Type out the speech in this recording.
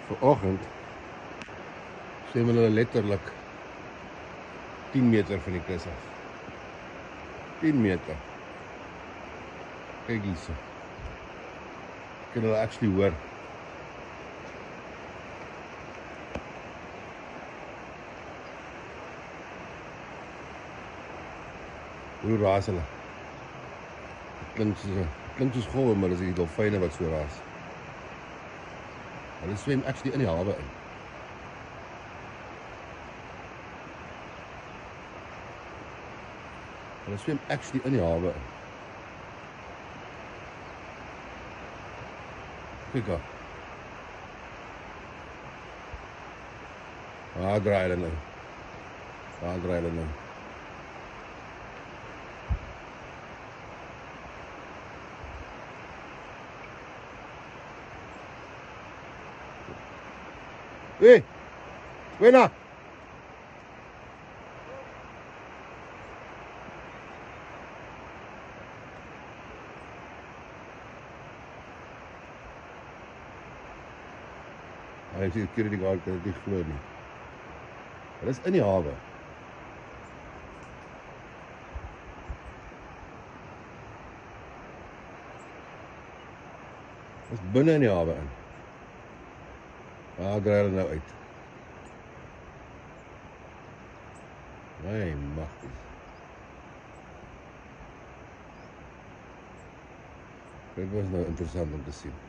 Vanoggend swem hulle letterlik 10 meter van die kus af. 10 meter. Kyk hierso. Kan hulle actually hoor. Hoe raas hulle? Klink soos golwe, maar dis die dolfyne wat so raas. Hulle swem actually in die hawe in. Hulle swem actually in die hawe in. Kyk daar. Waar draai hulle nou? Waar draai hulle nou? Hey, buena. Hy sê die guard kan dit glo nie. Hulle is in die hawe. Hulle is binne in die hawe in. Waar draai hulle nou uit? Nee, magtig. Dit was nou interessant om te sien.